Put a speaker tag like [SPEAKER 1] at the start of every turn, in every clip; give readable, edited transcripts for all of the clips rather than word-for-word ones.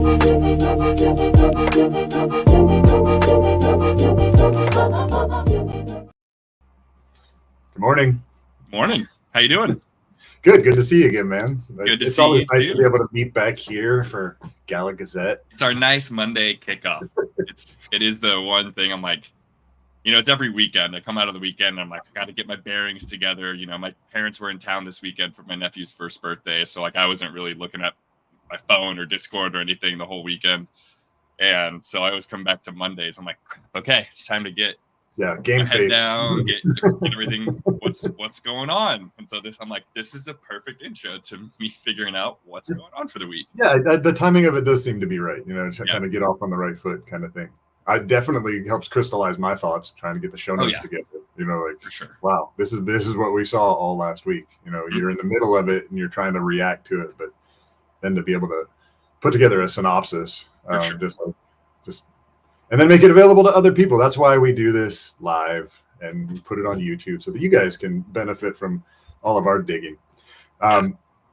[SPEAKER 1] Good morning.
[SPEAKER 2] Morning. How you doing?
[SPEAKER 1] Good to see you again, man.
[SPEAKER 2] Good to
[SPEAKER 1] it's
[SPEAKER 2] see
[SPEAKER 1] always
[SPEAKER 2] you
[SPEAKER 1] nice
[SPEAKER 2] too.
[SPEAKER 1] to be able to meet back here for Gala Gazette.
[SPEAKER 2] It's our nice Monday kickoff. It is the one thing I'm like, it's every weekend. I come out of the weekend and I'm like, I got to get my bearings together. My parents were in town this weekend for my nephew's first birthday, so like I wasn't really looking at my phone or Discord or anything the whole weekend. And so I always come back to Mondays. I'm like, crap, okay, it's time to get
[SPEAKER 1] game
[SPEAKER 2] my head
[SPEAKER 1] face
[SPEAKER 2] down, get everything. What's going on? And so I'm like, this is a perfect intro to me figuring out what's going on for the week.
[SPEAKER 1] Yeah, the timing of it does seem to be right. To kind of get off on the right foot, kind of thing. It definitely helps crystallize my thoughts trying to get the show notes together.
[SPEAKER 2] For sure.
[SPEAKER 1] Wow, this is what we saw all last week. You're in the middle of it and you're trying to react to it, but then to be able to put together a synopsis, just and then make it available to other people. That's why we do this live and we put it on YouTube so that you guys can benefit from all of our digging.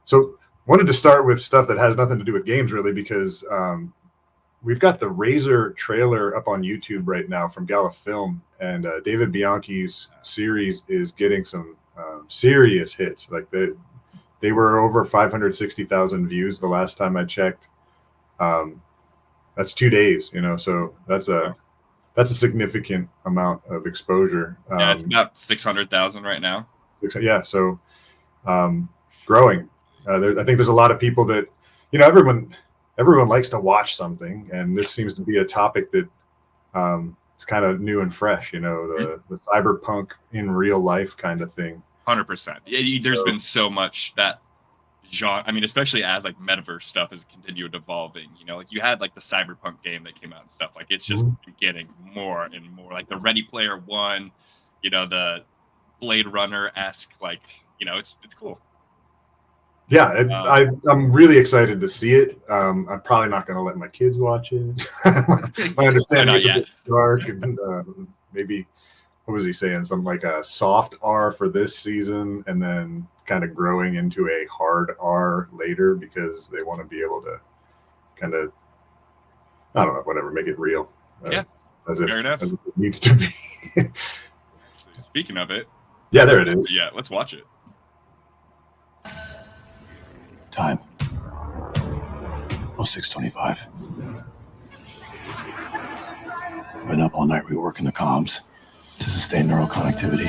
[SPEAKER 1] So wanted to start with stuff that has nothing to do with games really, because we've got the Razor trailer up on YouTube right now from Gala Film, and David Bianchi's series is getting some serious hits. Like they were over 560,000 views the last time I checked. That's 2 days, so that's a significant amount of exposure.
[SPEAKER 2] It's about 600,000 right now.
[SPEAKER 1] Yeah, so growing. I think there's a lot of people that, everyone likes to watch something, and this seems to be a topic that it's kind of new and fresh. The cyberpunk in real life kind of thing.
[SPEAKER 2] 100%. There's been so much that genre. I mean, especially as like metaverse stuff has continued evolving. Like you had like the cyberpunk game that came out and stuff. Like it's just getting more and more. Like the Ready Player One, the Blade Runner-esque. Like it's cool.
[SPEAKER 1] Yeah, I'm really excited to see it. I'm probably not going to let my kids watch it. My understanding is a bit dark, and maybe, what was he saying? Something like a soft R for this season, and then kind of growing into a hard R later, because they want to be able to kind of, I don't know, whatever, make it real. As if it needs to be.
[SPEAKER 2] Speaking of it.
[SPEAKER 1] Yeah, there it is.
[SPEAKER 2] Yeah, let's watch it.
[SPEAKER 3] Time. 06:25. Been up all night reworking the comms to sustain neural connectivity.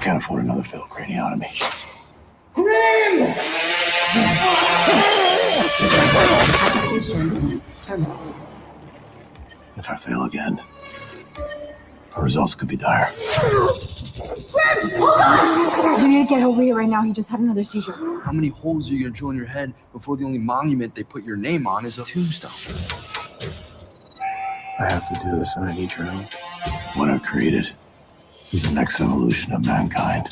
[SPEAKER 3] Can't afford another failed craniotomy.
[SPEAKER 4] Grim!
[SPEAKER 3] Application terminated. If I fail again, the results could be dire.
[SPEAKER 4] Grim, hold on!
[SPEAKER 5] You need to get over here right now. He just had another seizure.
[SPEAKER 6] How many holes are you gonna drill in your head before the only monument they put your name on is a tombstone?
[SPEAKER 3] I have to do this, and I need your help. What I've created is the next evolution of mankind.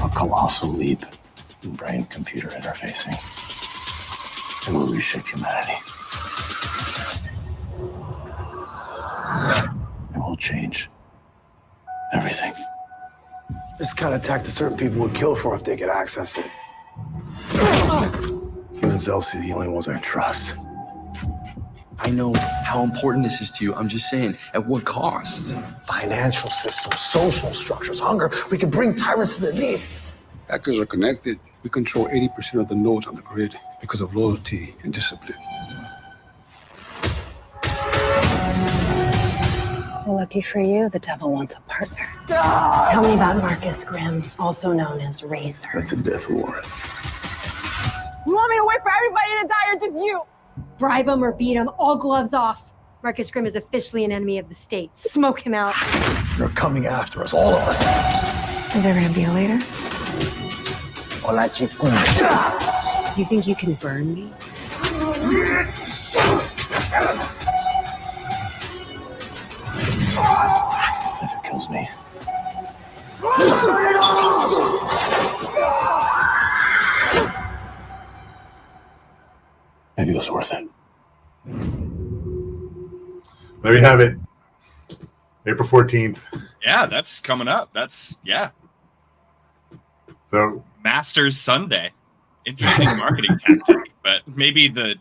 [SPEAKER 3] A colossal leap in brain-computer interfacing. It will reshape humanity. It will change everything.
[SPEAKER 7] This kind of tech that certain people would kill for if they could access it.
[SPEAKER 3] You and Zelsi are the only ones I trust.
[SPEAKER 6] I know how important this is to you. I'm just saying, at what cost?
[SPEAKER 7] Financial systems, social structures, hunger. We can bring tyrants to their knees.
[SPEAKER 8] Hackers are connected. We control 80% of the nodes on the grid because of loyalty and discipline.
[SPEAKER 9] Well, lucky for you, the devil wants a partner. Tell me about Marcus Grimm, also known as Razor.
[SPEAKER 3] That's a death warrant.
[SPEAKER 5] You want me to wait for everybody to die or just you?
[SPEAKER 10] Bribe him or beat him, all gloves off. Marcus Grimm is officially an enemy of the state. Smoke him out.
[SPEAKER 7] They're coming after us, all of us.
[SPEAKER 9] Is there gonna be a later?
[SPEAKER 7] Hola, chico.
[SPEAKER 9] You think you can burn me?
[SPEAKER 3] If it kills me. Maybe it was worth it.
[SPEAKER 1] There you have it. April 14th.
[SPEAKER 2] Yeah, that's coming up. That's
[SPEAKER 1] So
[SPEAKER 2] Masters Sunday, interesting marketing tactic, but maybe the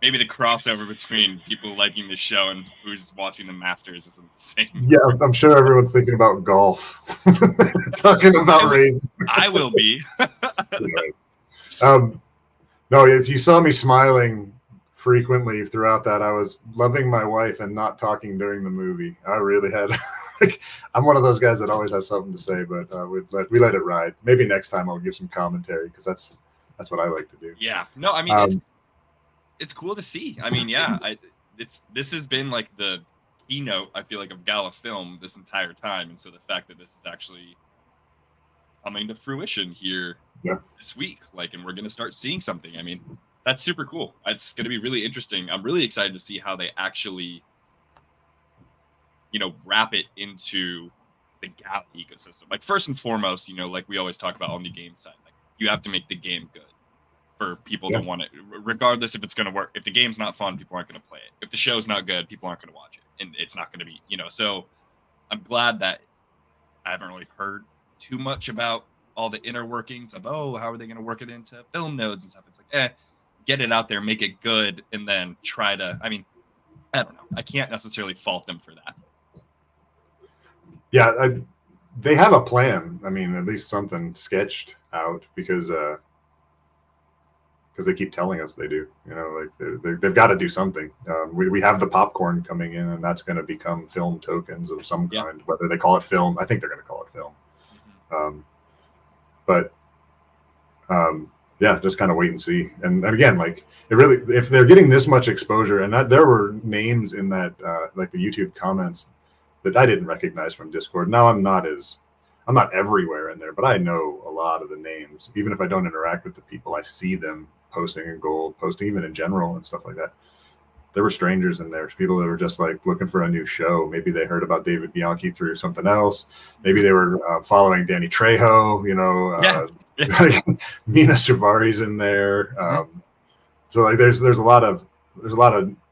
[SPEAKER 2] crossover between people liking the show and who's watching the Masters isn't the same.
[SPEAKER 1] Yeah, I'm sure everyone's thinking about golf, talking about raising.
[SPEAKER 2] I will be.
[SPEAKER 1] No, if you saw me smiling frequently throughout that, I was loving my wife and not talking during the movie. I really had, like, I'm one of those guys that always has something to say, but we let it ride. Maybe next time I'll give some commentary because that's what I like to do.
[SPEAKER 2] Yeah, no, I mean it's cool to see. I mean, yeah, this has been like the keynote, I feel like, of Gala Film this entire time, and so the fact that this is actually coming to fruition here this week, like, and we're gonna start seeing something. I mean, that's super cool. It's gonna be really interesting. I'm really excited to see how they actually, wrap it into the Gala ecosystem. Like, first and foremost, like we always talk about on the game side, like, you have to make the game good for people to want it, regardless if it's going to work. If the game's not fun, people aren't going to play it. If the show's not good, people aren't going to watch it, and it's not going to be, so I'm glad that I haven't really heard too much about all the inner workings of, how are they going to work it into film nodes and stuff. It's like, get it out there, make it good, and then try to, I mean, I don't know. I can't necessarily fault them for that.
[SPEAKER 1] Yeah, they have a plan. I mean, at least something sketched out because they keep telling us they do. Like they've got to do something. We have the popcorn coming in, and that's going to become film tokens of some kind. Whether they call it film, I think they're going to call it film. Yeah, just kind of wait and see. And again, like, it really, if they're getting this much exposure, and there were names in that, like the YouTube comments that I didn't recognize from Discord. Now I'm not everywhere in there, but I know a lot of the names. Even if I don't interact with the people, I see them posting in gold, posting even in general and stuff like that. There were strangers in there, people that were just like looking for a new show. Maybe they heard about David Bianchi through something else. Maybe they were following Danny Trejo, like Mina Suvari's in there. So like there's a lot of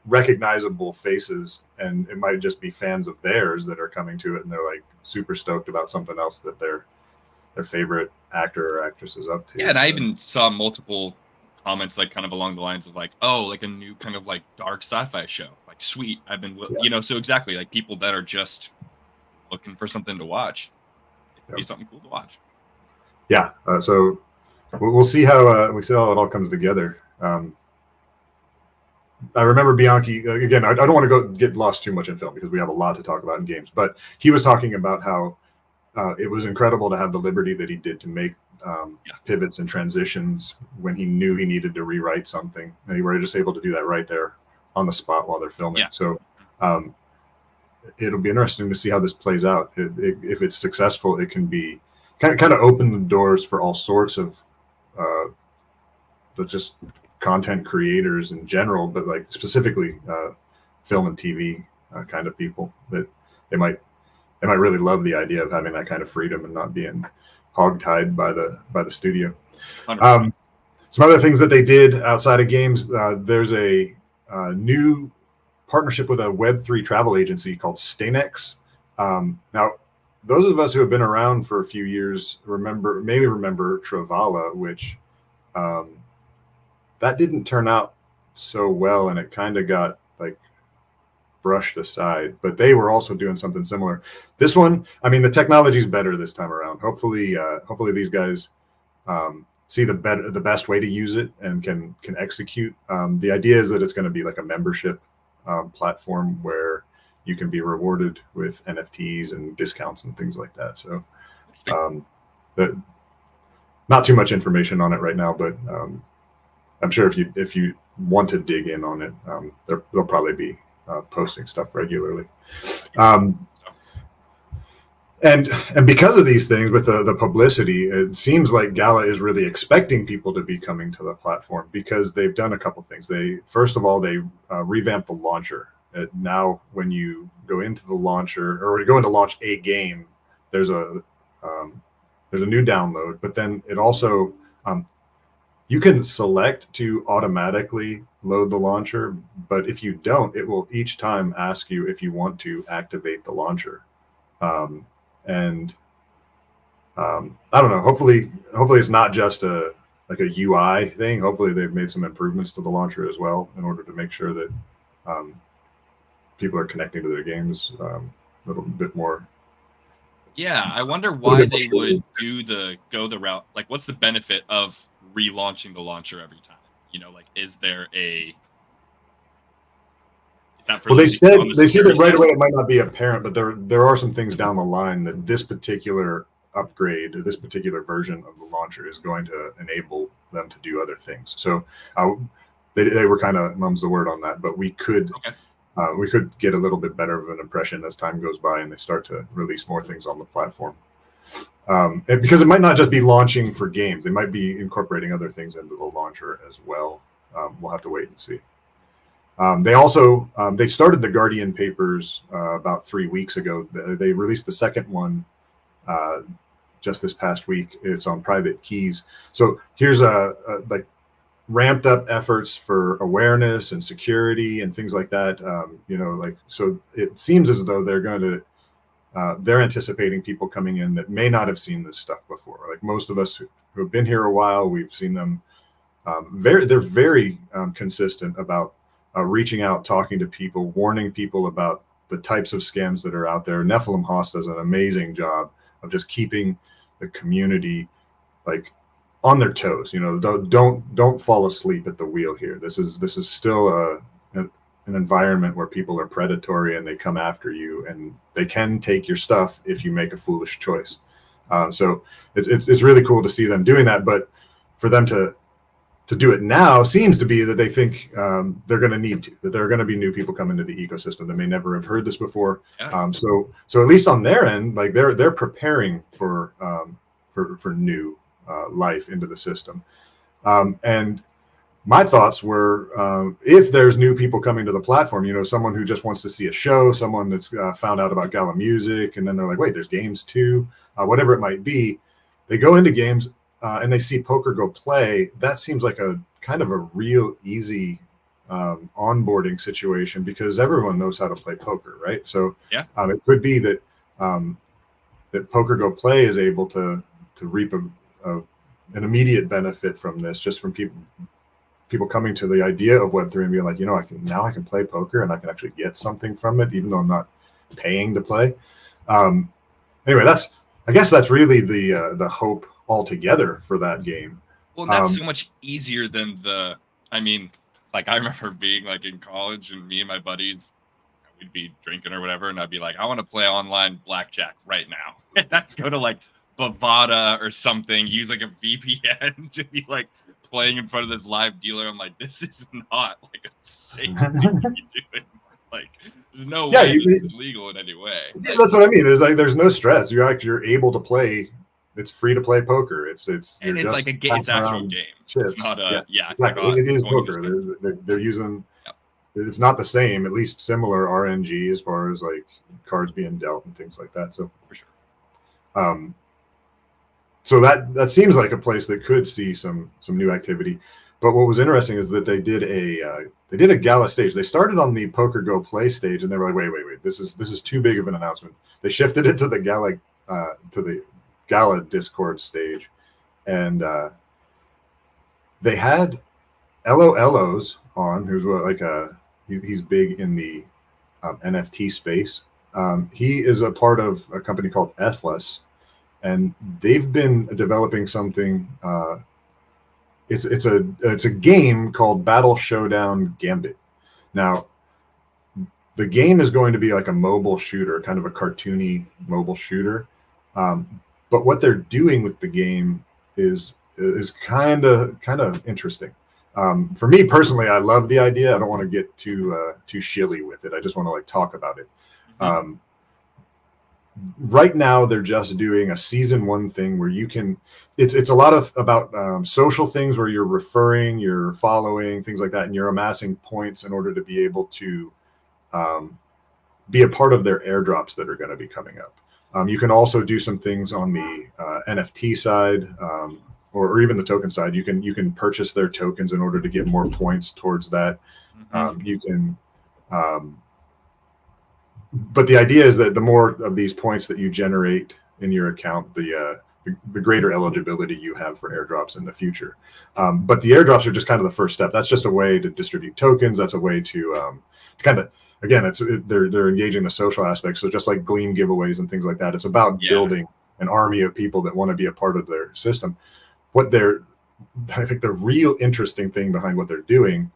[SPEAKER 1] recognizable faces, and it might just be fans of theirs that are coming to it, and they're like super stoked about something else that their favorite actor or actress is up to.
[SPEAKER 2] Yeah, and I even saw multiple comments like kind of along the lines of like, like a new kind of like dark sci-fi show, like, sweet, I've been so exactly, like, people that are just looking for something to watch. It'd be something cool to watch.
[SPEAKER 1] So we'll see how it all comes together. I remember Bianchi, again, I don't want to get lost too much in film because we have a lot to talk about in games, but he was talking about how it was incredible to have the liberty that he did to make pivots and transitions when he knew he needed to rewrite something, and they were just able to do that right there on the spot while they're filming. So it'll be interesting to see how this plays out. If it's successful, it can be kind of open the doors for all sorts of just content creators in general, but like specifically film and TV kind of people, that they might really love the idea of having that kind of freedom and not being hogtied by the studio. Some other things that they did outside of games, there's a new partnership with a Web3 travel agency called Stanex. Now, those of us who have been around for a few years remember Travala, which that didn't turn out so well, and it kind of got like brushed aside, but they were also doing something similar. This one, I mean, the technology's better this time around. Hopefully these guys see the best way to use it and can execute. The idea is that it's going to be like a membership platform where you can be rewarded with NFTs and discounts and things like that. So not too much information on it right now, but I'm sure if you want to dig in on it, they'll probably be posting stuff regularly. And because of these things, with the publicity, it seems like Gala is really expecting people to be coming to the platform, because they've done a couple things. First of all, they revamped the launcher. Now, when you go into the launcher, or when you go into launch a game, there's a new download, but then it also you can select to automatically load the launcher, but if you don't, it will each time ask you if you want to activate the launcher. I don't know. Hopefully, hopefully it's not just a UI thing. Hopefully they've made some improvements to the launcher as well in order to make sure that people are connecting to their games a little bit more.
[SPEAKER 2] Yeah, I wonder why they would go the route. Like, what's the benefit of relaunching the launcher every time? Like, is there a
[SPEAKER 1] Well, they said that right away it might not be apparent, but there are some things down the line that this particular upgrade or this particular version of the launcher is going to enable them to do other things. So they were kind of mum's the word on that, but we could get a little bit better of an impression as time goes by and they start to release more things on the platform. And because it might not just be launching for games, they might be incorporating other things into the launcher as well. We'll have to wait and see. They also they started the Guardian papers about 3 weeks ago. They released the second one just this past week. It's on private keys. So here's like ramped up efforts for awareness and security and things like that. So it seems as though they're anticipating people coming in that may not have seen this stuff before. Like most of us who have been here a while, we've seen them. They're very consistent about reaching out, talking to people, warning people about the types of scams that are out there. Nephilim Haas does an amazing job of just keeping the community like on their toes. Don't fall asleep at the wheel here. This is still an environment where people are predatory and they come after you, and they can take your stuff if you make a foolish choice. So it's really cool to see them doing that, but for them to do it now seems to be that they think they're going to need to, that there are going to be new people come into the ecosystem that may never have heard this before. Yeah. So at least on their end, like they're preparing for new life into the system. And my thoughts were, if there's new people coming to the platform, someone who just wants to see a show, someone that's found out about Gala Music, and then they're like, wait, there's games too, whatever it might be, they go into games and they see Poker Go Play. That seems like a kind of a real easy onboarding situation because everyone knows how to play poker, right? So yeah, it could be that that Poker Go Play is able to reap an immediate benefit from this, just from people coming to the idea of Web3 and being like, I can play poker and I can actually get something from it, even though I'm not paying to play. Anyway, I guess that's really the hope altogether for that game.
[SPEAKER 2] Well, that's so much easier than I remember being like in college and me and my buddies, we'd be drinking or whatever, and I'd be like, I want to play online blackjack right now. And I'd go to like Bovada or something, use like a VPN to be like playing in front of this live dealer. I'm like, this is not like a safe thing to be doing. Like, there's no way this is legal in any way.
[SPEAKER 1] Yeah, that's what I mean. It's like there's no stress. You're able to play. It's free to play poker. It's
[SPEAKER 2] like a game. It's actual game.
[SPEAKER 1] Chips.
[SPEAKER 2] It's not
[SPEAKER 1] exactly. It is poker. They're using. Yep. It's not the same. At least similar RNG as far as like cards being dealt and things like that. So
[SPEAKER 2] for sure.
[SPEAKER 1] So that seems like a place that could see some new activity. But what was interesting is that they did a gala stage. They started on the Poker Go Play stage, and they were like, wait, this is too big of an announcement. They shifted it to the Gala Discord stage, and they had LOLOs on, who's he's big in the NFT space. He is a part of a company called Ethless, and they've been developing something. It's a game called Battle Showdown Gambit. Now, the game is going to be like a mobile shooter, kind of a cartoony mobile shooter. But what they're doing with the game is kind of interesting. For me personally, I love the idea. I don't want to get too shilly with it. I just want to like talk about it. Mm-hmm. Right now, they're just doing a season 1 thing where you can. It's a lot about social things where you're referring, you're following, things like that, and you're amassing points in order to be able to be a part of their airdrops that are going to be coming up. You can also do some things on the NFT side, or even the token side. You can purchase their tokens in order to get more points towards that. Mm-hmm. You can, but the idea is that the more of these points that you generate in your account, the the greater eligibility you have for airdrops in the future. But the airdrops are just kind of the first step. That's just a way to distribute tokens. That's a way to kind of, again, they're engaging the social aspects. So just like Gleam giveaways and things like that, it's about building an army of people that want to be a part of their system. I think the real interesting thing behind what they're doing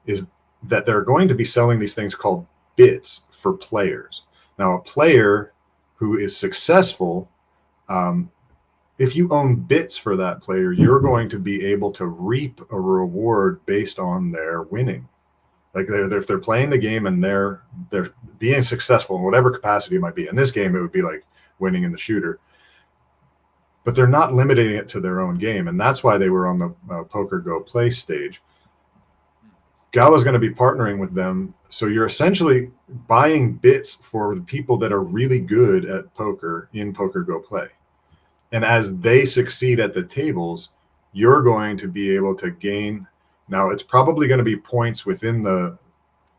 [SPEAKER 1] is that they're going to be selling these things called bits for players. Now, a player who is successful, if you own bits for that player, you're going to be able to reap a reward based on their winning. Like if they're playing the game and they're being successful in whatever capacity it might be. In this game, it would be like winning in the shooter. But they're not limiting it to their own game, and that's why they were on the Poker Go Play stage. Gala's going to be partnering with them, so you're essentially buying bits for the people that are really good at poker in Poker Go Play. And as they succeed at the tables, you're going to be able to gain. Now, it's probably going to be points within the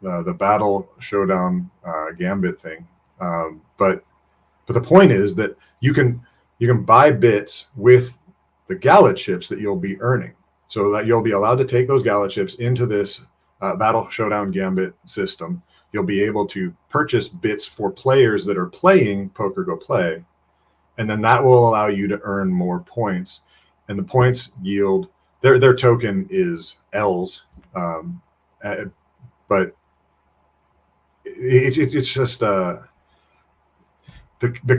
[SPEAKER 1] Battle Showdown Gambit thing, but the point is that you can buy bits with the Gala chips that you'll be earning, so that you'll be allowed to take those Gala chips into this Battle Showdown Gambit system. You'll be able to purchase bits for players that are playing Poker Go Play, and then that will allow you to earn more points. And the points yield, their token is L's, but it's just the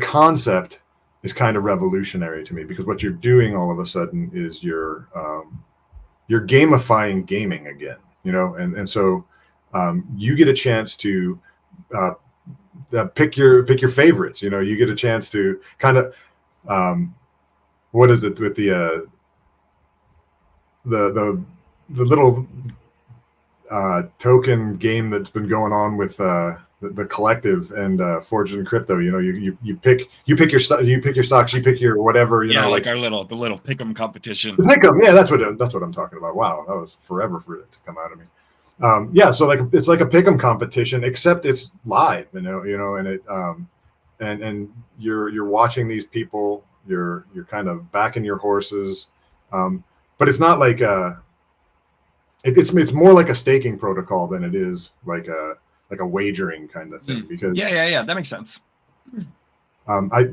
[SPEAKER 1] concept is kind of revolutionary to me, because what you're doing all of a sudden is you're gamifying gaming again, and so you get a chance to pick your favorites. You get a chance to kind of what is it with the little token game that's been going on with the collective and Forged in Crypto. You pick your stocks, you pick your whatever.
[SPEAKER 2] Like the little pick'em competition.
[SPEAKER 1] The pick'em, yeah, that's what I'm talking about. Wow, that was forever for it to come out of me. So it's like a pick'em competition, except it's live, and it and you're watching these people. You're kind of backing your horses, but it's not like it's more like a staking protocol than it is like a wagering kind of thing. Because
[SPEAKER 2] that makes sense.
[SPEAKER 1] I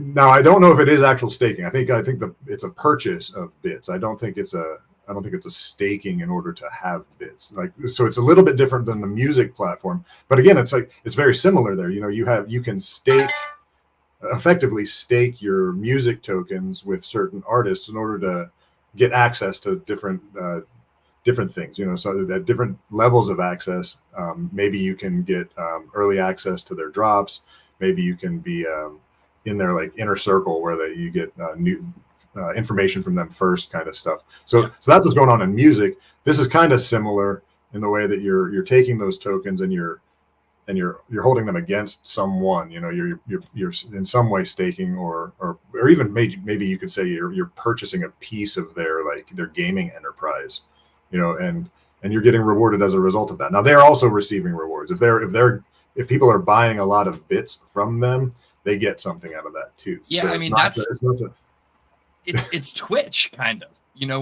[SPEAKER 1] don't know if it is actual staking. I think it's a purchase of bits. I don't think it's a staking in order to have bits. So it's a little bit different than the music platform. But again, it's very similar there. You can effectively stake your music tokens with certain artists in order to get access to different things, so at different levels of access. Maybe you can get early access to their drops. Maybe you can be in their inner circle where you get new information from them first, kind of stuff. So that's what's going on in music. This is kind of similar in the way that you're taking those tokens and you're holding them against someone. You're in some way staking or even maybe you could say you're purchasing a piece of their gaming enterprise. And you're getting rewarded as a result of that. Now they're also receiving rewards. If people are buying a lot of bits from them, they get something out of that too.
[SPEAKER 2] Yeah,
[SPEAKER 1] so
[SPEAKER 2] it's Twitch kind of.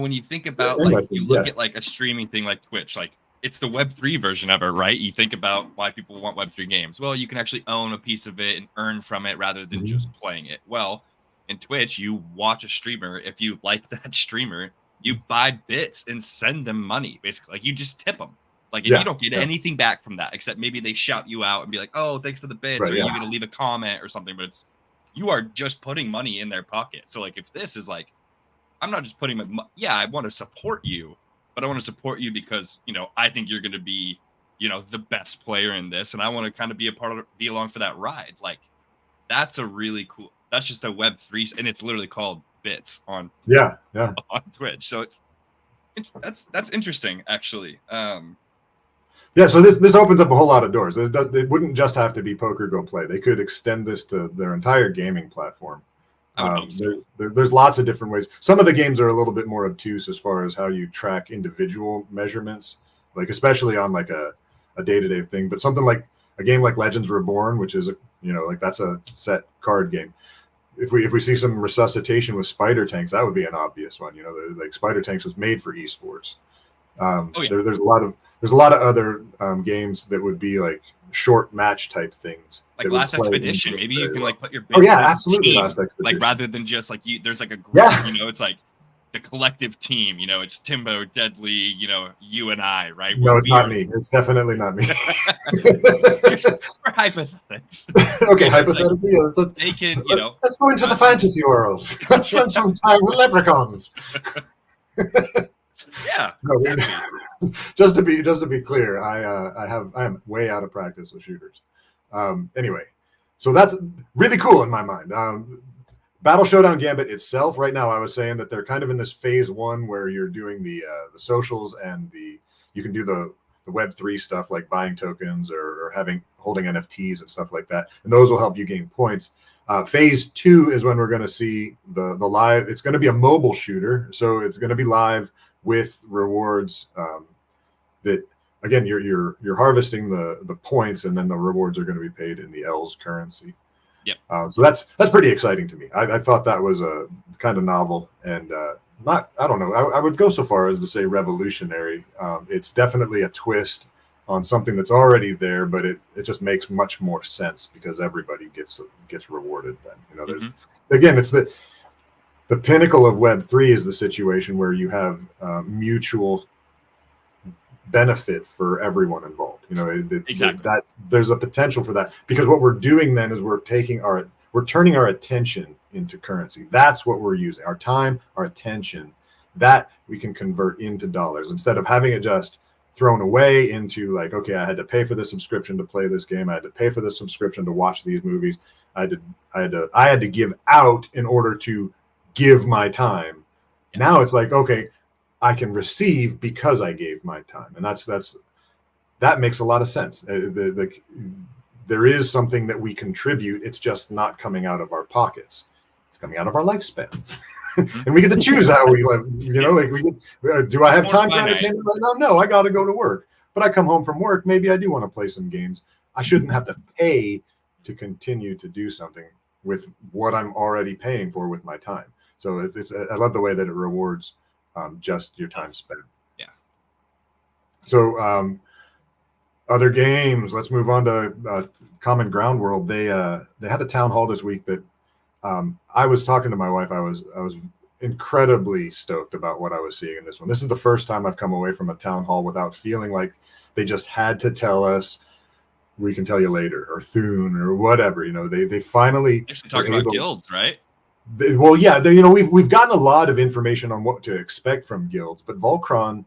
[SPEAKER 2] When you think about you look at a streaming thing like Twitch, it's the Web3 version of it, right? You think about why people want Web3 games. Well, you can actually own a piece of it and earn from it rather than just playing it. Well, in Twitch, you watch a streamer. If you like that streamer, you buy bits and send them money, basically. You just tip them. You don't get anything back from that, except maybe they shout you out and be like, "Oh, thanks for the bits," or you're going to leave a comment or something. But you are just putting money in their pocket. So if this is I'm not just putting I want to support you, but I want to support you because I think you're going to be the best player in this, and I want to kind of be along for that ride. That's a really cool. That's just a Web3, and it's literally called bits on on Twitch. So that's interesting, actually.
[SPEAKER 1] So this opens up a whole lot of doors. It wouldn't just have to be Poker Go Play. They could extend this to their entire gaming platform. There's lots of different ways. Some of the games are a little bit more obtuse as far as how you track individual measurements, especially on a day-to-day thing. But something like a game like Legends Reborn, which is that's a set card game. if we see some resuscitation with spider tanks, that would be an obvious one. You know, like spider tanks was made for esports. There's a lot of other games that would be like short match type things.
[SPEAKER 2] Like Last Expedition, maybe you can like put your
[SPEAKER 1] absolutely
[SPEAKER 2] team,
[SPEAKER 1] Last Expedition.
[SPEAKER 2] like rather than just like there's like a group, you know, it's like the collective team, you know, it's Timbo, Deadly, you know, you and I, right?
[SPEAKER 1] No, it's not me. It's definitely not me.
[SPEAKER 2] For hypothetics.
[SPEAKER 1] Okay, hypothetically,
[SPEAKER 2] like, they can, you know.
[SPEAKER 1] Let's go into the fantasy world. Let's spend some time with leprechauns.
[SPEAKER 2] Yeah.
[SPEAKER 1] No, just to be clear, I am way out of practice with shooters. Anyway, so that's really cool in my mind. Battle Showdown Gambit itself, right now, I was saying that they're kind of in this phase 1 where you're doing the socials and you can do the Web3 stuff like buying tokens or holding NFTs and stuff like that, and those will help you gain points. Phase 2 is when we're going to see the live. It's going to be a mobile shooter, so it's going to be live with rewards that, again, you're harvesting the points, and then the rewards are going to be paid in the L's currency.
[SPEAKER 2] Yep.
[SPEAKER 1] So that's pretty exciting to me. I thought that was a kind of novel and I don't know. I would go so far as to say revolutionary. It's definitely a twist on something that's already there, but it just makes much more sense because everybody gets rewarded then. You know, there's again, it's the pinnacle of Web3 is the situation where you have mutual benefit for everyone involved. You know,
[SPEAKER 2] exactly.
[SPEAKER 1] That there's a potential for that, because what we're doing then is we're turning our attention into currency. That's what we're using. Our time, our attention, that we can convert into dollars instead of having it just thrown away into like, okay, I had to pay for this subscription to play this game. I had to pay for this subscription to watch these movies. I had to give out in order to give my time. Yeah. Now it's like, okay, I can receive because I gave my time, and that makes a lot of sense. There is something that we contribute. It's just not coming out of our pockets. It's coming out of our lifespan, and we get to choose how we live. You know, like do I have time for entertainment right now? No, I got to go to work. But I come home from work. Maybe I do want to play some games. I shouldn't have to pay to continue to do something with what I'm already paying for with my time. So I love the way that it rewards just your time spent.
[SPEAKER 2] Yeah.
[SPEAKER 1] So other games. Let's move on to Common Ground World. They had a town hall this week that I was talking to my wife. I was incredibly stoked about what I was seeing in this one. This is the first time I've come away from a town hall without feeling like they just had to tell us, we can tell you later, or Thune or whatever. You know, they finally
[SPEAKER 2] actually talked about guilds, right?
[SPEAKER 1] Well, yeah, you know, we've gotten a lot of information on what to expect from guilds, but Volcron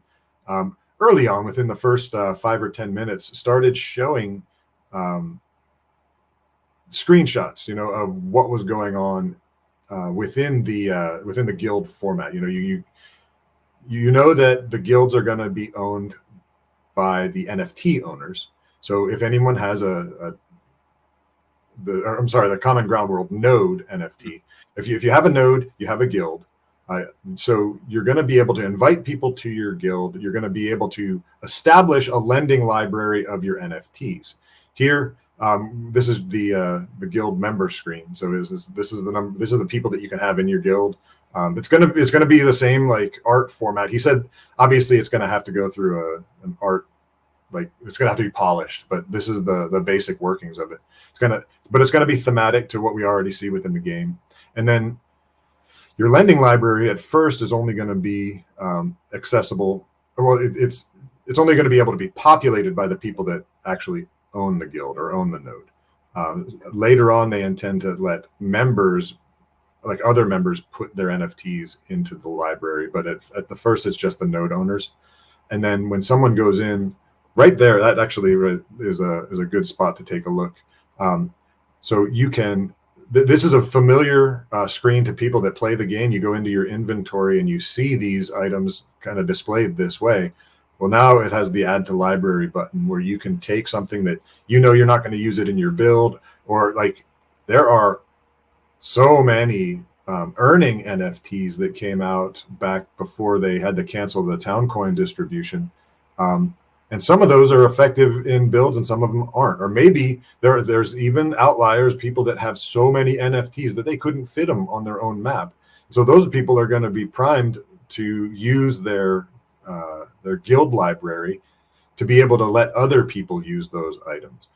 [SPEAKER 1] early on, within the first 5 or 10 minutes, started showing screenshots, you know, of what was going on within the guild format. You know, you know that the guilds are going to be owned by the NFT owners. So if anyone has the Common Ground World node NFT, if you have a node, you have a guild. So you're going to be able to invite people to your guild. You're going to be able to establish a lending library of your NFTs. Here, this is the guild member screen. So this is the people that you can have in your guild. It's gonna be the same like art format. He said obviously it's going to have to go through an art, like it's going to have to be polished, but this is the basic workings of it. It's going to be thematic to what we already see within the game. And then your lending library at first is only going to be accessible. Well, it's only going to be able to be populated by the people that actually own the guild or own the node. Later on, they intend to let members, like other members, put their NFTs into the library. But at the first, it's just the node owners. And then when someone goes in, right there, that actually is a good spot to take a look. So you can. This is a familiar screen to people that play the game. You go into your inventory and you see these items kind of displayed this way. Well, now it has the add to library button where you can take something that you know you're not going to use it in your build, or like there are so many earning NFTs that came out back before they had to cancel the town coin distribution. And some of those are effective in builds and some of them aren't. Or maybe there's even outliers, people that have so many NFTs that they couldn't fit them on their own map. So those people are going to be primed to use their guild library to be able to let other people use those items.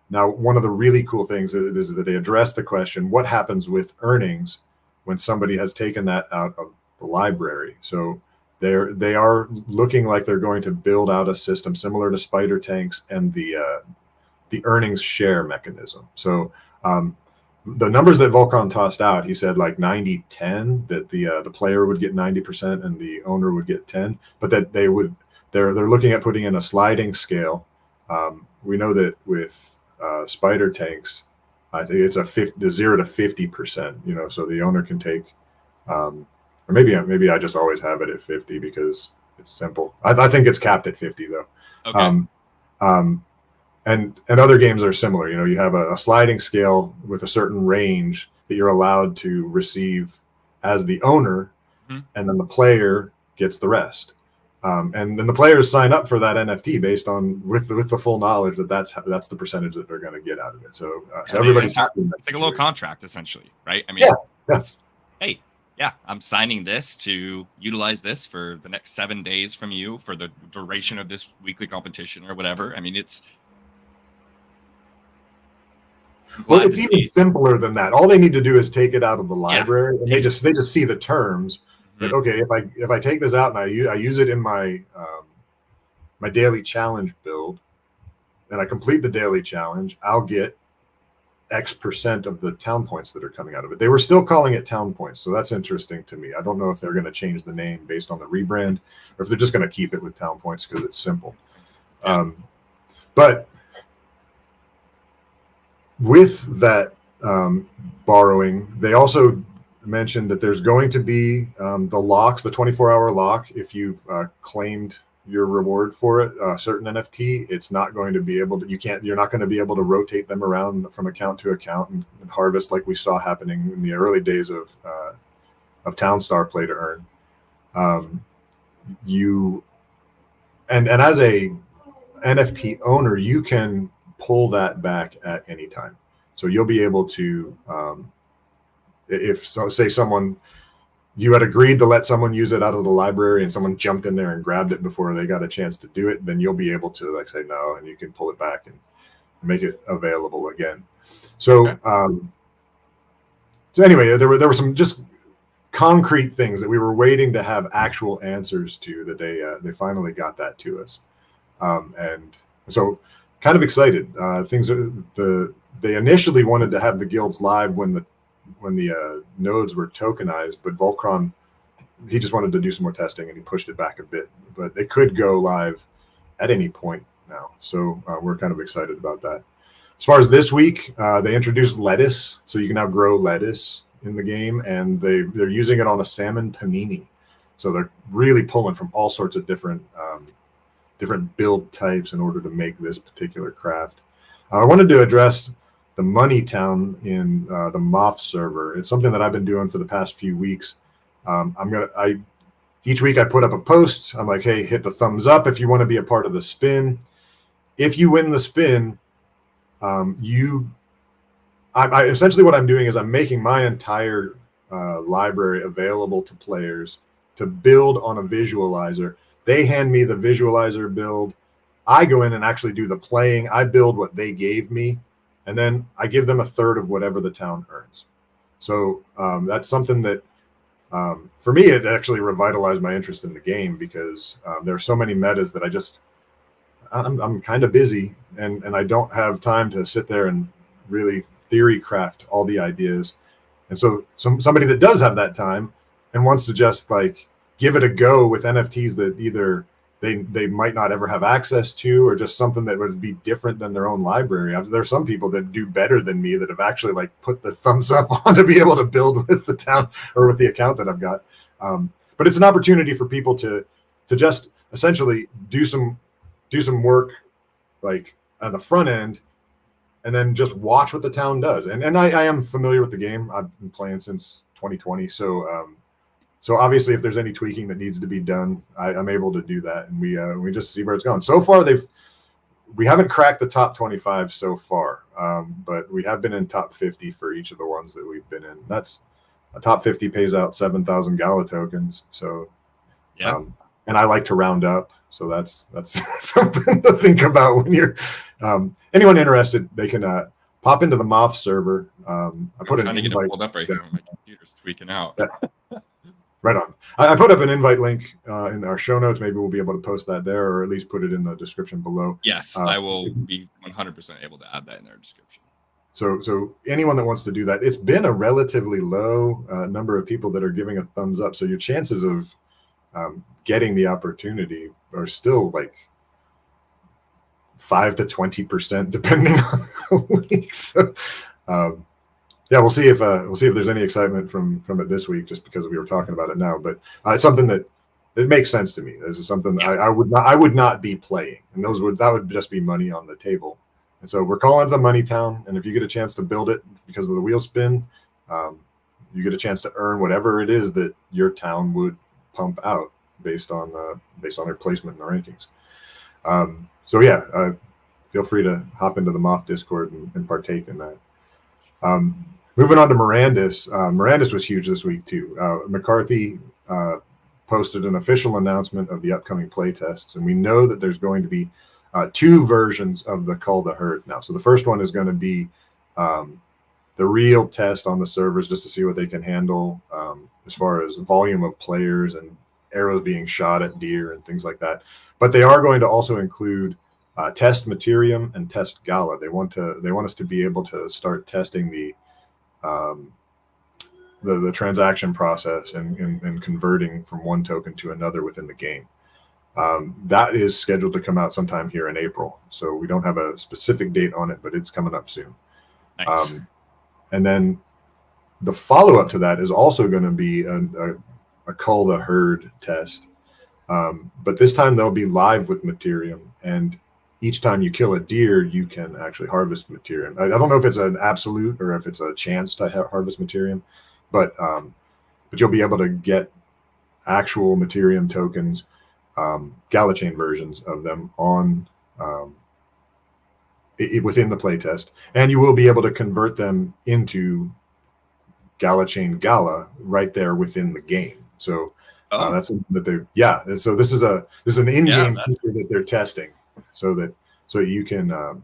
[SPEAKER 1] Now, one of the really cool things is that they address the question, what happens with earnings when somebody has taken that out of the library? So they are looking like they're going to build out a system similar to spider tanks and the earnings share mechanism. So the numbers that Volcron tossed out, he said like 90-10, that the player would get 90% and the owner would get 10, but that they're looking at putting in a sliding scale. We know that with spider tanks, I think it's a 0 to 50%, so the owner can take or maybe I just always have it at 50 because it's simple. I think it's capped at 50 though.
[SPEAKER 2] Okay.
[SPEAKER 1] And other games are similar. You have a sliding scale with a certain range that you're allowed to receive as the owner, and then the player gets the rest. And then the players sign up for that NFT based on with the full knowledge that that's the percentage that they're going to get out of it. So everybody's happy.
[SPEAKER 2] It's like a little contract essentially, right? I mean, hey, yeah, I'm signing this to utilize this for the next 7 days from you for the duration of this weekly competition or whatever. I mean, it's
[SPEAKER 1] even simpler than that. All they need to do is take it out of the library, and they just see the terms. That okay, if I take this out and I use it in my my daily challenge build, and I complete the daily challenge, I'll get X% of the town points that are coming out of it. They were still calling it town points, so that's interesting to me. I don't know if they're going to change the name based on the rebrand, or if they're just going to keep it with town points because it's simple. But with that borrowing, they also mentioned that there's going to be the locks, the 24-hour lock. If you've claimed your reward for it, a certain NFT, it's not going to be able to. You're not going to be able to rotate them around from account to account and harvest like we saw happening in the early days of Townstar Play to Earn. And as a NFT owner, you can pull that back at any time. So you'll be able to, say someone, you had agreed to let someone use it out of the library and someone jumped in there and grabbed it before they got a chance to do it, then you'll be able to say no, and you can pull it back and make it available again. So, so anyway, there were some just concrete things that we were waiting to have actual answers to that they finally got that to us. And so kind of excited. They initially wanted to have the guilds live when the nodes were tokenized, but Volcron, he just wanted to do some more testing and he pushed it back a bit, but they could go live at any point now. So we're kind of excited about that. As far as this week, they introduced lettuce, so you can now grow lettuce in the game, and they're using it on a salmon panini. So they're really pulling from all sorts of different build types in order to make this particular craft. I wanted to address the Money Town in the Moth server. It's something that I've been doing for the past few weeks. Each week I put up a post. I'm like, hey, hit the thumbs up if you want to be a part of the spin. If you win the spin, essentially what I'm doing is I'm making my entire library available to players to build on a visualizer. They hand me the visualizer build. I go in and actually do the playing. I build what they gave me, and then I give them a third of whatever the town earns. So that's something that, for me, it actually revitalized my interest in the game, because there are so many metas that I'm kind of busy, and I don't have time to sit there and really theory craft all the ideas. And so somebody that does have that time and wants to just like give it a go with NFTs that either they might not ever have access to, or just something that would be different than their own library. There's some people that do better than me that have actually like put the thumbs up on to be able to build with the town or with the account that I've got. But it's an opportunity for people to just essentially do some work like on the front end, and then just watch what the town does. And I am familiar with the game. I've been playing since 2020, so So obviously, if there's any tweaking that needs to be done, I'm able to do that, and we just see where it's going. So far, we haven't cracked the top 25 so far, but we have been in top 50 for each of the ones that we've been in. That's a top 50 pays out 7,000 Gala tokens. So,
[SPEAKER 2] yeah.
[SPEAKER 1] And I like to round up, so that's something to think about when you're anyone interested. They can pop into the Moth server. I put an invite.
[SPEAKER 2] Pulled up right here. My computer's tweaking out.
[SPEAKER 1] Right on. I put up an invite link in our show notes. Maybe we'll be able to post that there, or at least put it in the description below.
[SPEAKER 2] Yes, I will be 100% able to add that in their description.
[SPEAKER 1] So anyone that wants to do that, it's been a relatively low number of people that are giving a thumbs up. So your chances of getting the opportunity are still like 5 to 20%, depending on the week. So. Yeah, we'll see if there's any excitement from it this week, just because we were talking about it now. But it's something that it makes sense to me. This is something that I would not be playing, and that would just be money on the table. And so we're calling it the Money Town. And if you get a chance to build it because of the wheel spin, you get a chance to earn whatever it is that your town would pump out based on their placement in the rankings. So yeah, feel free to hop into the Moth Discord and partake in that. Moving on to Mirandus. Mirandus was huge this week too. McCarthy posted an official announcement of the upcoming playtests, and we know that there's going to be 2 versions of the Cull the Herd now. So the first one is going to be the real test on the servers, just to see what they can handle as far as volume of players and arrows being shot at deer and things like that. But they are going to also include test Materium and test Gala. They want us to be able to start testing the transaction process and converting from one token to another within the game. That is scheduled to come out sometime here in April. So we don't have a specific date on it, but it's coming up soon.
[SPEAKER 2] Nice.
[SPEAKER 1] And then the follow-up to that is also going to be a Cull the Herd test. But this time they'll be live with Materium, and each time you kill a deer, you can actually harvest Materium. I don't know if it's an absolute or if it's a chance to harvest Materium, but you'll be able to get actual Materium tokens, Gala chain versions of them on within the playtest, and you will be able to convert them into Gala chain Gala right there within the game. So that's something that so this is an in-game feature that they're testing. So you can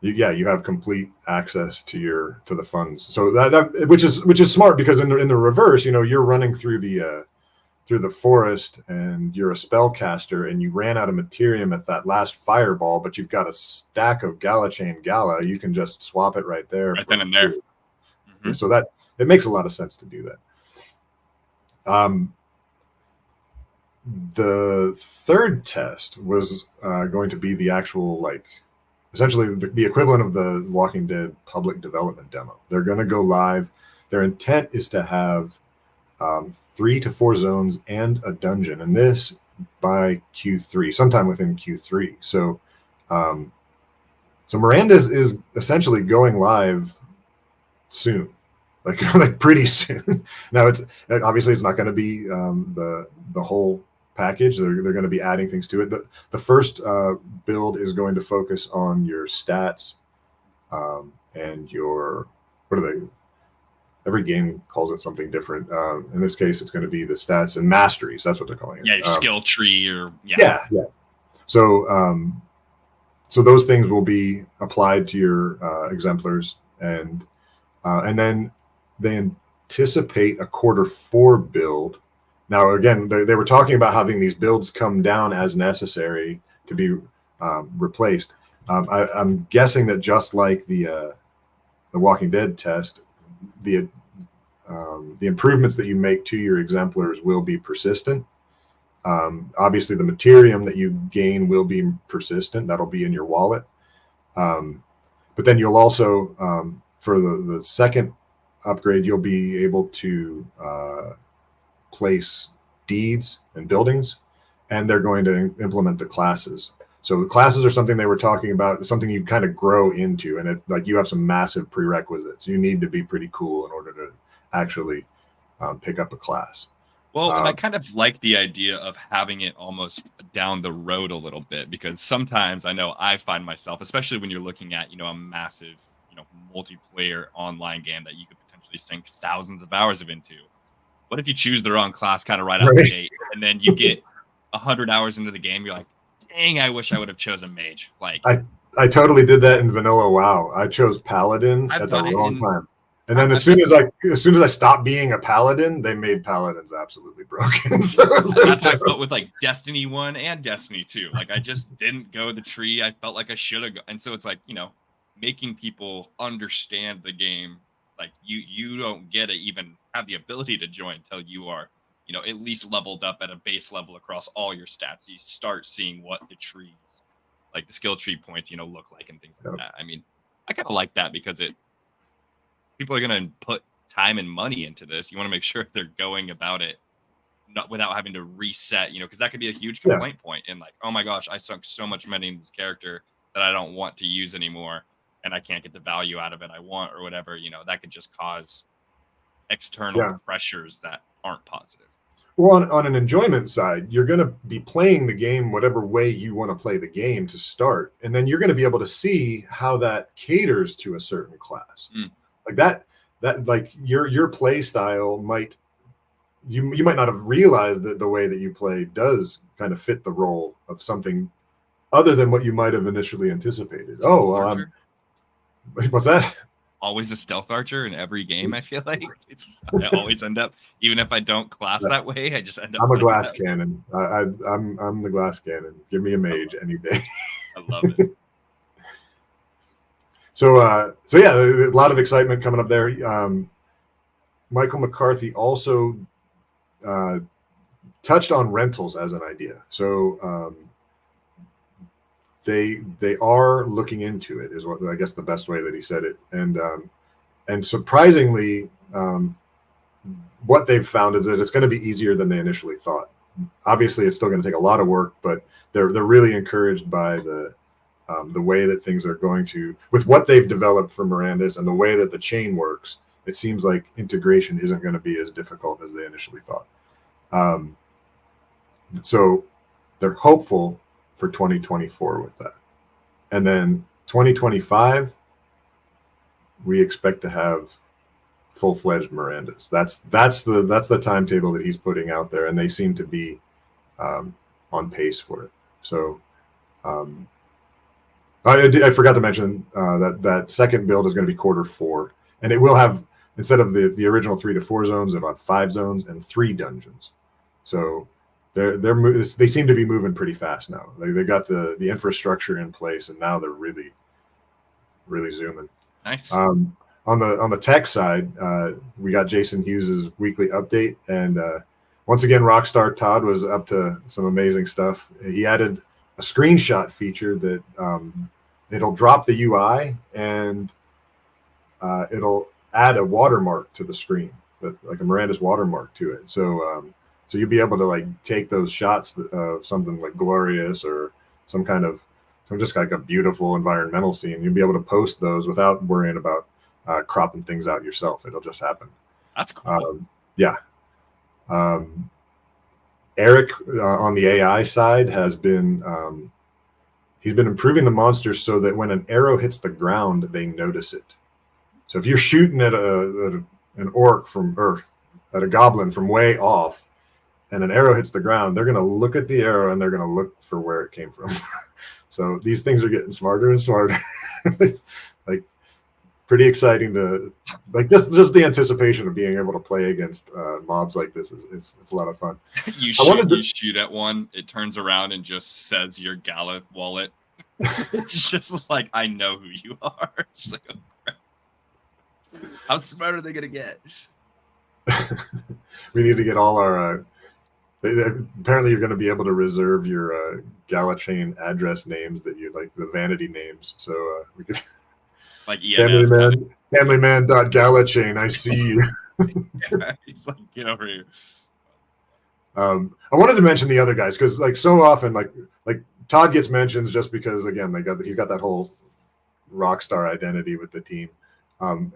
[SPEAKER 1] you have complete access to the funds. So that which is smart, because in the reverse, you're running through the forest and you're a spellcaster and you ran out of Materium at that last fireball, but you've got a stack of Gala chain Gala. You can just swap it right there.
[SPEAKER 2] Right then and there.
[SPEAKER 1] Mm-hmm. So that it makes a lot of sense to do that. The third test was going to be the actual, essentially the equivalent of the Walking Dead public development demo. They're going to go live. Their intent is to have 3 to 4 zones and a dungeon, and this by Q3, sometime within Q3. So Miranda is essentially going live soon, like pretty soon. Now it's not going to be the whole package. They're going to be adding things to it. The first build is going to focus on your stats and your, what are they? Every game calls it something different. In this case, it's going to be the stats and masteries. That's what they're calling it.
[SPEAKER 2] Yeah, your skill tree, or
[SPEAKER 1] yeah. So those things will be applied to your exemplars, and then they anticipate a Q4 build. Now, again, they were talking about having these builds come down as necessary to be replaced. I'm guessing that just like the Walking Dead test, the improvements that you make to your exemplars will be persistent. Obviously, the Materium that you gain will be persistent. That'll be in your wallet. But then you'll also, for the second upgrade, you'll be able to place deeds and buildings, and they're going to implement the classes. So the classes are something they were talking about, something you kind of grow into, and you have some massive prerequisites. You need to be pretty cool in order to actually pick up a class.
[SPEAKER 2] Well, and I kind of like the idea of having it almost down the road a little bit, because sometimes I know I find myself, especially when you're looking at, a massive, multiplayer online game that you could potentially sink thousands of hours into. What if you choose the wrong class kind of right out the gate, and then you get 100 hours into the game, you're like, dang, I wish I would have chosen mage. Like
[SPEAKER 1] I totally did that in vanilla WoW. I chose paladin at the wrong time. And then as soon as I stopped being a paladin, they made paladins absolutely broken. So
[SPEAKER 2] that's how I felt with like Destiny 1 and Destiny 2. Like I just didn't go the tree. I felt like I should have. And so it's like, making people understand the game. Like you don't get to even have the ability to join until you are, at least leveled up at a base level across all your stats. You start seeing what the trees, like the skill tree points, look like and things like that. I mean, I kind of like that because people are going to put time and money into this. You want to make sure they're going about it not without having to reset, because that could be a huge complaint point. And like, oh my gosh, I sunk so much money in this character that I don't want to use anymore, and I can't get the value out of it I want or whatever. That could just cause external pressures that aren't positive.
[SPEAKER 1] Well, on an enjoyment side, you're going to be playing the game whatever way you want to play the game to start, and then you're going to be able to see how that caters to a certain class. Like that like your play style might you might not have realized that the way that you play does kind of fit the role of something other than what you might have initially anticipated. What's that?
[SPEAKER 2] Always a stealth archer in every game. I feel like I always end up, even if I don't class that way, I just end up.
[SPEAKER 1] I'm a glass cannon. I'm the glass cannon. Give me a mage any day.
[SPEAKER 2] I love it.
[SPEAKER 1] So yeah, a lot of excitement coming up there. Michael McCarthy also touched on rentals as an idea. So they are looking into it, is what I guess the best way that he said it. And surprisingly, what they've found is that it's going to be easier than they initially thought. Obviously, it's still going to take a lot of work, but they're really encouraged by the way that things are going to, with what they've developed for Miranda's and the way that the chain works. It seems like integration isn't going to be as difficult as they initially thought. So they're hopeful for 2024 with that. And then 2025, we expect to have full-fledged Miranda's. That's the timetable that he's putting out there, and they seem to be on pace for it. So I forgot to mention that second build is going to be Q4, and it will have, instead of the original 3 to 4 zones, it'll have 5 zones and 3 dungeons. So they seem to be moving pretty fast now. They got the infrastructure in place, and now they're really zooming.
[SPEAKER 2] Nice.
[SPEAKER 1] On the tech side, we got Jason Hughes's weekly update, and once again, Rockstar Todd was up to some amazing stuff. He added a screenshot feature that it'll drop the UI and it'll add a watermark to the screen, but like a Miranda's watermark to it. So you'll be able to like take those shots of something like glorious or some just like a beautiful environmental scene. You'll be able to post those without worrying about cropping things out yourself. It'll just happen.
[SPEAKER 2] That's cool.
[SPEAKER 1] Yeah. Eric on the AI side has been he's been improving the monsters so that when an arrow hits the ground, they notice it. So if you're shooting at an orc at a goblin from way off, and an arrow hits the ground, they're going to look at the arrow and they're going to look for where it came from. So these things are getting smarter and smarter. It's like pretty exciting to like just the anticipation of being able to play against mobs like this it's a lot of fun.
[SPEAKER 2] You shoot at one, it turns around and just says your Gala wallet. It's just like, I know who you are. It's just like, oh, crap. How smart are they gonna get?
[SPEAKER 1] We need to get all our apparently you're going to be able to reserve your Gala chain address names that you like, the vanity names. So we could
[SPEAKER 2] like EMS
[SPEAKER 1] familyman.galachain. I see you.
[SPEAKER 2] Yeah, he's like, get over here.
[SPEAKER 1] I wanted to mention the other guys because like so often like Todd gets mentions just because again he got that whole rock star identity with the team.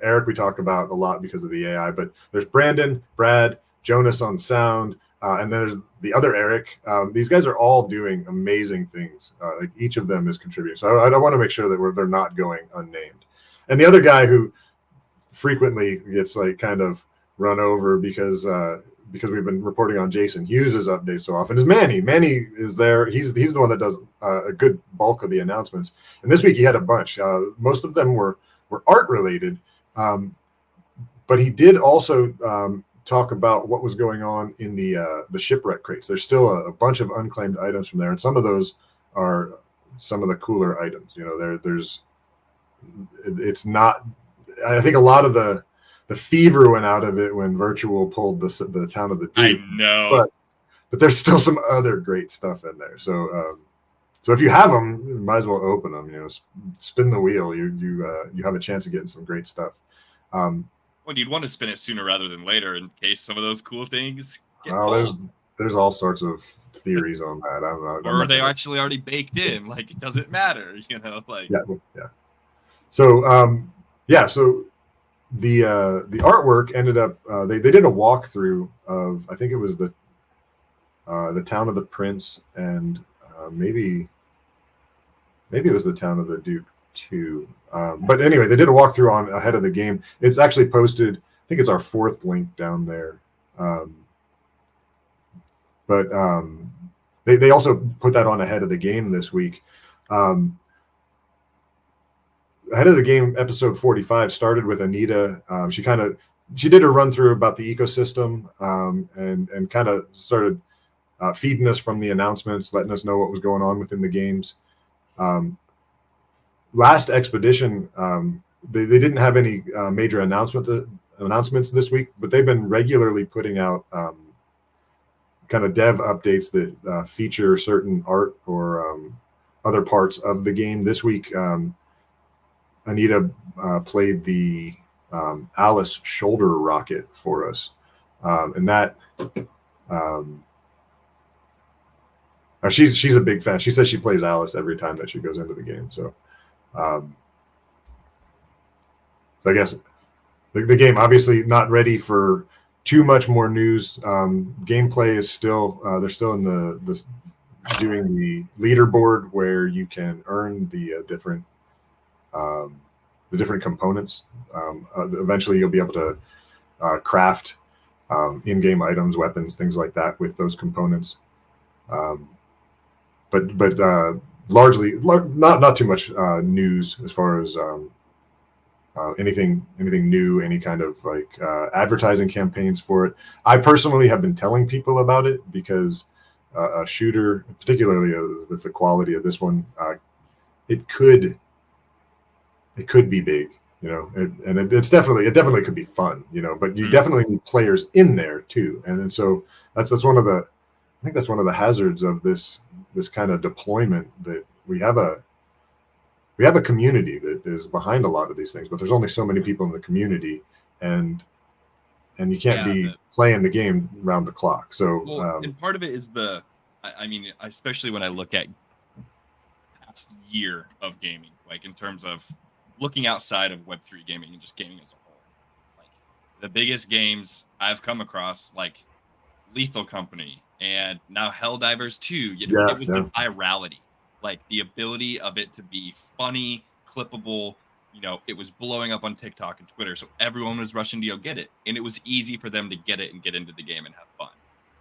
[SPEAKER 1] Eric we talk about a lot because of the AI, but there's Brandon, Brad, Jonas on sound, and then there's the other Eric. These guys are all doing amazing things. Like each of them is contributing. So I want to make sure that they're not going unnamed. And the other guy who frequently gets like kind of run over because we've been reporting on Jason Hughes' updates so often is Manny. Manny is there. He's the one that does a good bulk of the announcements. And this week he had a bunch. Most of them were art related, but he did also talk about what was going on in the shipwreck crates. There's still a bunch of unclaimed items from there, and some of those are some of the cooler items. You know, it's not. I think a lot of the fever went out of it when Virtual pulled the Town of the Duke.
[SPEAKER 2] I know,
[SPEAKER 1] but there's still some other great stuff in there. So if you have them, you might as well open them. You know, spin the wheel. You have a chance of getting some great stuff.
[SPEAKER 2] Well, you'd want to spin it sooner rather than later in case some of those cool things get
[SPEAKER 1] there's all sorts of theories on that.
[SPEAKER 2] Or are they actually already baked in? Like, it doesn't matter, you know? Like,
[SPEAKER 1] yeah. So so the artwork ended up they did a walkthrough of, I think it was the Town of the Prince and maybe it was the Town of the Duke too. But anyway, they did a walkthrough on ahead of the game. It's actually posted. I think it's our 4th link down there. But they also put that on ahead of the game this week. Ahead of the game, episode 45 started with Anita. She did a run through about the ecosystem and kind of started feeding us from the announcements, letting us know what was going on within the games. Last expedition, they didn't have any major announcements this week, but they've been regularly putting out kind of dev updates that feature certain art or other parts of the game. This week, Anita played the Alice shoulder rocket for us, and that she's a big fan. She says she plays Alice every time that she goes into the game. So I guess the game obviously not ready for too much more news. Gameplay is still they're still in the doing the leaderboard where you can earn the different components. Eventually you'll be able to craft in-game items, weapons, things like that with those components. But largely not too much news as far as anything new, any kind of like advertising campaigns for it. I personally have been telling people about it because a shooter, particularly with the quality of this one, it could be big, you know, and it definitely could be fun, you know, but you definitely need players in there too. And so that's one of the, I think that's one of the hazards of this kind of deployment, that we have a community that is behind a lot of these things, but there's only so many people in the community, and you can't be playing the game round the clock. So
[SPEAKER 2] and part of it is I mean, especially when I look at past year of gaming, like in terms of looking outside of Web3 gaming and just gaming as a whole, like the biggest games I've come across, like Lethal Company and now Helldivers 2, it was the virality, like the ability of it to be funny, clippable. You know, it was blowing up on TikTok and Twitter, so everyone was rushing to go get it, and it was easy for them to get it and get into the game and have fun.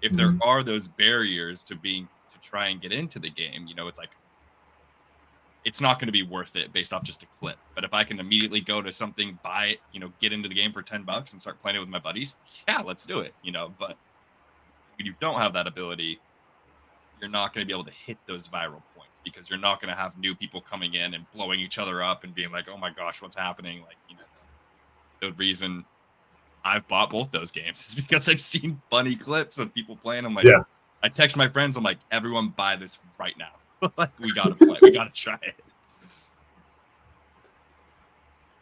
[SPEAKER 2] If there are those barriers to try and get into the game, you know, it's like, it's not going to be worth it based off just a clip. But if I can immediately go to something, buy it, you know, get into the game for $10 and start playing it with my buddies, yeah, let's do it, you know. But when you don't have that ability, you're not going to be able to hit those viral points, because you're not going to have new people coming in and blowing each other up and being like, oh my gosh, what's happening? Like, you know, the reason I've bought both those games is because I've seen funny clips of people playing. I'm like, I text my friends, I'm like, everyone buy this right now. Like, we got to play. We got to try it.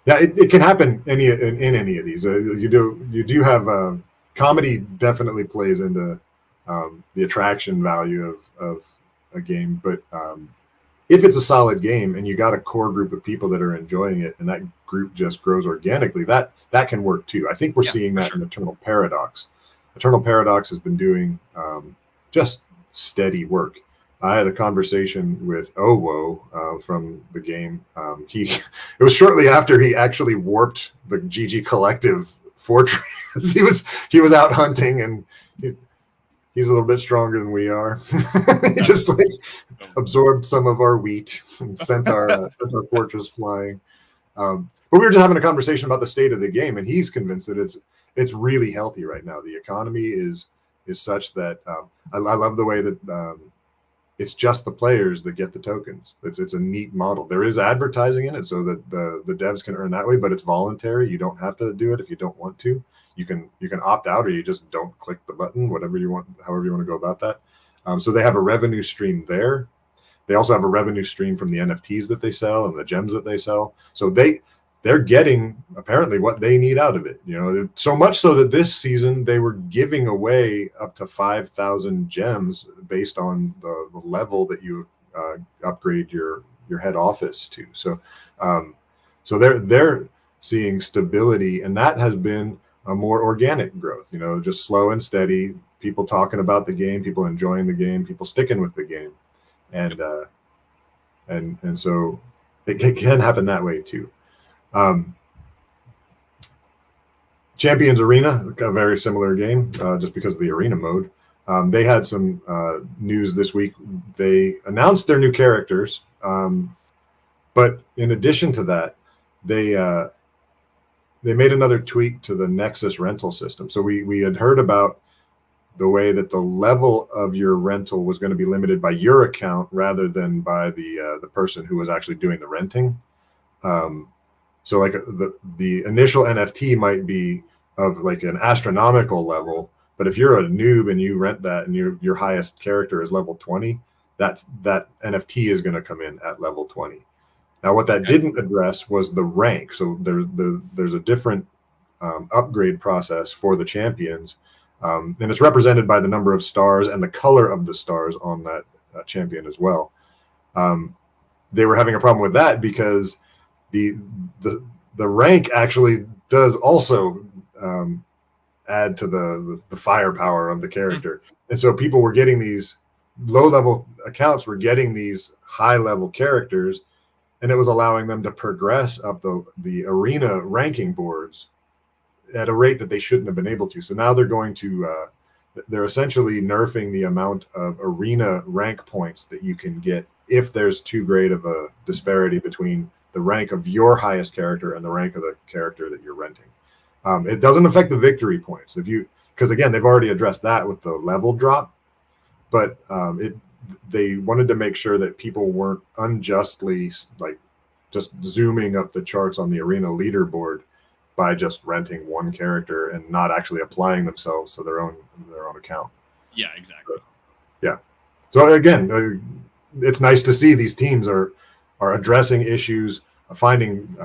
[SPEAKER 1] Yeah, it can happen in any of these. You do have comedy definitely plays into the attraction value of a game, but if it's a solid game and you got a core group of people that are enjoying it, and that group just grows organically, that can work too. I think we're seeing that in Eternal Paradox. Eternal Paradox has been doing just steady work. I had a conversation with Owo from the game. It was shortly after he actually warped the GG Collective fortress. he was out hunting, and he's a little bit stronger than we are. He just like absorbed some of our wheat and sent our fortress flying. But we were just having a conversation about the state of the game, and he's convinced that it's really healthy right now. The economy is such that I love the way that it's just the players that get the tokens. It's a neat model. There is advertising in it so that the devs can earn that way, but it's voluntary. You don't have to do it if you don't want to. You can opt out, or you just don't click the button, whatever you want, however you want to go about that. So they have a revenue stream there. They also have a revenue stream from the NFTs that they sell and the gems that they sell. So they're getting apparently what they need out of it. So much so that this season they were giving away up to 5,000 gems based on the level that you upgrade your head office to. So they're seeing stability, and that has been a more organic growth, just slow and steady, people talking about the game, people enjoying the game, people sticking with the game. And so it can happen that way too. Champions Arena, a very similar game, just because of the arena mode. They had some news this week. They announced their new characters, but in addition to that, they made another tweak to the Nexus rental system. So we had heard about the way that the level of your rental was going to be limited by your account rather than by the person who was actually doing the renting. So like the initial NFT might be of like an astronomical level, but if you're a noob and you rent that and your highest character is level 20, that NFT is going to come in at level 20. Now, what that didn't address was the rank. So there's a different upgrade process for the champions, and it's represented by the number of stars and the color of the stars on that champion as well. They were having a problem with that because the rank actually does also add to the firepower of the character, and so people were getting these low-level accounts were getting these high-level characters, and it was allowing them to progress up the arena ranking boards at a rate that they shouldn't have been able to. So now they're going to they're essentially nerfing the amount of arena rank points that you can get if there's too great of a disparity between the rank of your highest character and the rank of the character that you're renting. It doesn't affect the victory points because again, they've already addressed that with the level drop, but they wanted to make sure that people weren't unjustly like just zooming up the charts on the arena leaderboard by just renting one character and not actually applying themselves to their own account.
[SPEAKER 2] Yeah, exactly.
[SPEAKER 1] Yeah. So again, it's nice to see these teams are addressing issues, finding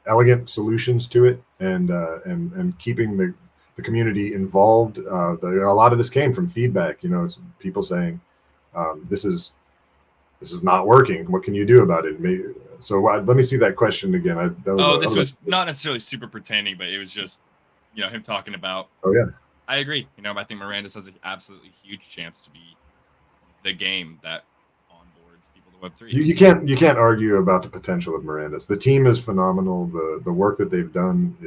[SPEAKER 1] elegant solutions to it, and keeping the community involved. A lot of this came from feedback. It's people saying, "This is not working. What can you do about it?" So let me see that question again.
[SPEAKER 2] This was not necessarily super pertaining, but it was just him talking about.
[SPEAKER 1] Oh yeah,
[SPEAKER 2] I agree. I think Mirandus has an absolutely huge chance to be the game that onboards people to Web3.
[SPEAKER 1] You can't argue about the potential of Mirandus. The team is phenomenal. The work that they've done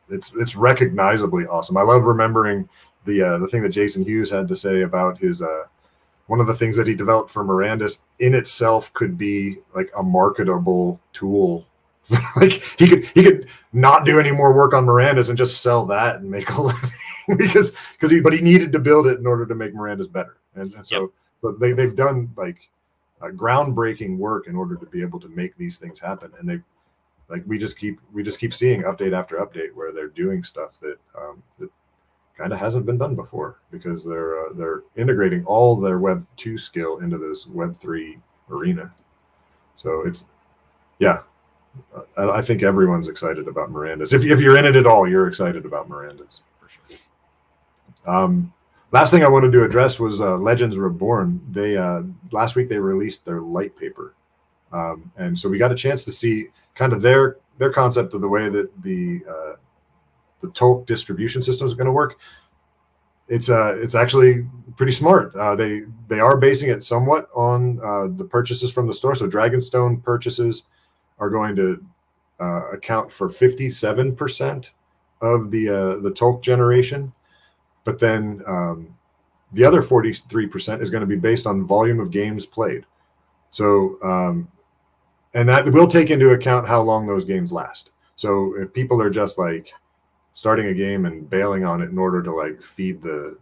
[SPEAKER 1] it's recognizably awesome. I love remembering the thing that Jason Hughes had to say about his one of the things that he developed for Mirandus in itself could be like a marketable tool. Like he could not do any more work on Mirandus and just sell that and make a living but he needed to build it in order to make Mirandus better. And so but they've done like groundbreaking work in order to be able to make these things happen. And we just keep seeing update after update where they're doing stuff that kind of hasn't been done before because they're integrating all their Web 2 skill into this Web 3 arena. So I think everyone's excited about Mirandus. If you're in it at all, you're excited about Mirandus
[SPEAKER 2] for sure.
[SPEAKER 1] Last thing I wanted to address was Legends Reborn. They last week they released their light paper, And so we got a chance to see kind of their concept of the way that the Tolk distribution system is going to work. It's actually pretty smart. They are basing it somewhat on the purchases from the store. So Dragonstone purchases are going to account for 57% of the Tolk generation, but then the other 43% is going to be based on volume of games played. So and that will take into account how long those games last. So if people are just like starting a game and bailing on it in order to like feed the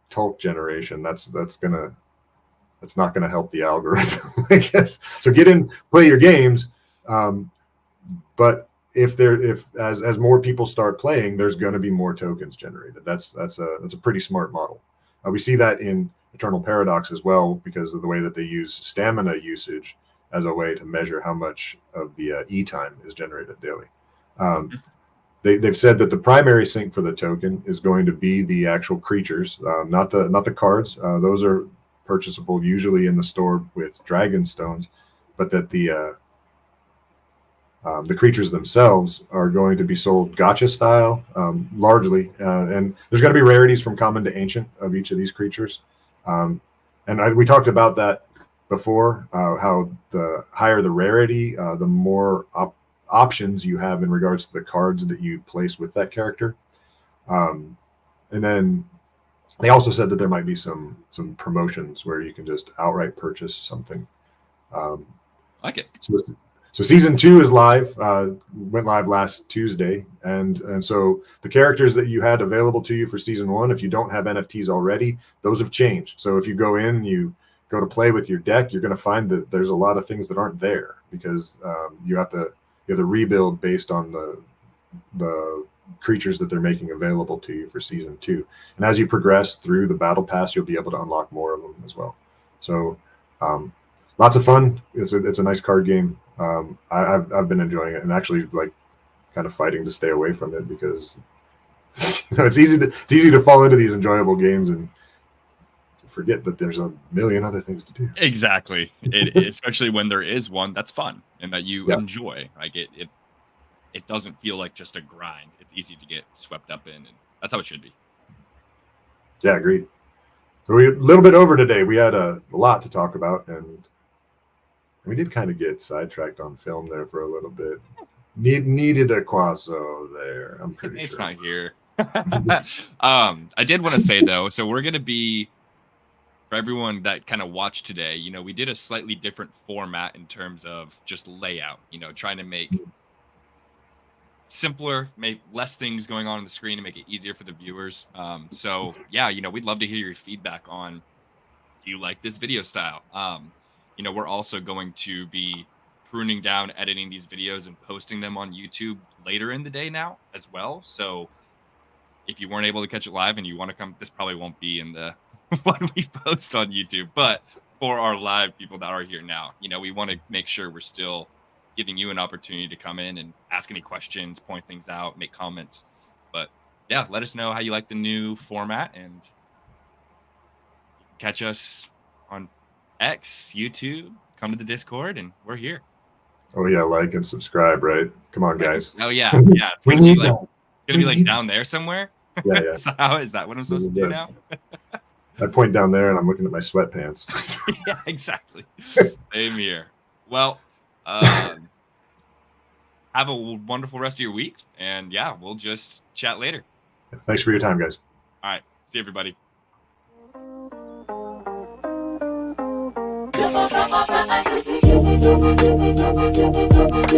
[SPEAKER 1] Tolk generation, that's not gonna help the algorithm, I guess. So get in, play your games, but if as more people start playing, there's going to be more tokens generated. That's a pretty smart model. We see that in Eternal Paradox as well, because of the way that they use stamina usage as a way to measure how much of the E time is generated daily. They've said that the primary sink for the token is going to be the actual creatures, not the cards. Those are purchasable usually in the store with Dragonstones, but that the creatures themselves are going to be sold gacha style, largely, and there's going to be rarities from common to ancient of each of these creatures. We talked about that before, how the higher the rarity, the more options you have in regards to the cards that you place with that character. And then they also said that there might be some promotions where you can just outright purchase something.
[SPEAKER 2] Like it.
[SPEAKER 1] So season 2 is live, went live last Tuesday. And so the characters that you had available to you for season 1, if you don't have NFTs already, those have changed. So if you go in and you go to play with your deck, you're going to find that there's a lot of things that aren't there, because you have to rebuild based on the creatures that they're making available to you for season 2. And as you progress through the battle pass, you'll be able to unlock more of them as well. So lots of fun. It's a nice card game. I've been enjoying it, and actually like kind of fighting to stay away from it, because it's easy to fall into these enjoyable games and forget that there's a million other things to do.
[SPEAKER 2] Exactly. Especially when there is one that's fun and that you enjoy. Like it doesn't feel like just a grind. It's easy to get swept up in, and that's how it should be.
[SPEAKER 1] Yeah, agreed. So we're a little bit over today. We had a lot to talk about, and we did kind of get sidetracked on film there for a little bit. Needed a Quaso there. I'm pretty
[SPEAKER 2] it's
[SPEAKER 1] sure.
[SPEAKER 2] It's not here. I did want to say though, so we're gonna be, for everyone that kind of watched today, we did a slightly different format in terms of just layout, trying to make simpler, make less things going on the screen, and make it easier for the viewers. So yeah, we'd love to hear your feedback on, do you like this video style? We're also going to be pruning down, editing these videos and posting them on YouTube later in the day now as well. So if you weren't able to catch it live and you want to come, this probably won't be in the one we post on YouTube, but for our live people that are here now, we want to make sure we're still giving you an opportunity to come in and ask any questions, point things out, make comments. But yeah, let us know how you like the new format, and catch us on X, YouTube, come to the Discord, and we're here.
[SPEAKER 1] Oh yeah, like and subscribe, right? Come on, guys.
[SPEAKER 2] Oh yeah, yeah. It's
[SPEAKER 1] We
[SPEAKER 2] gonna
[SPEAKER 1] need
[SPEAKER 2] be like,
[SPEAKER 1] that.
[SPEAKER 2] it's gonna be like down there somewhere.
[SPEAKER 1] Yeah.
[SPEAKER 2] So how is that? What I'm supposed to do now?
[SPEAKER 1] I point down there and I'm looking at my sweatpants.
[SPEAKER 2] Yeah, exactly. Same here. Well, have a wonderful rest of your week, and yeah, we'll just chat later.
[SPEAKER 1] Thanks for your time, guys.
[SPEAKER 2] All right, see everybody.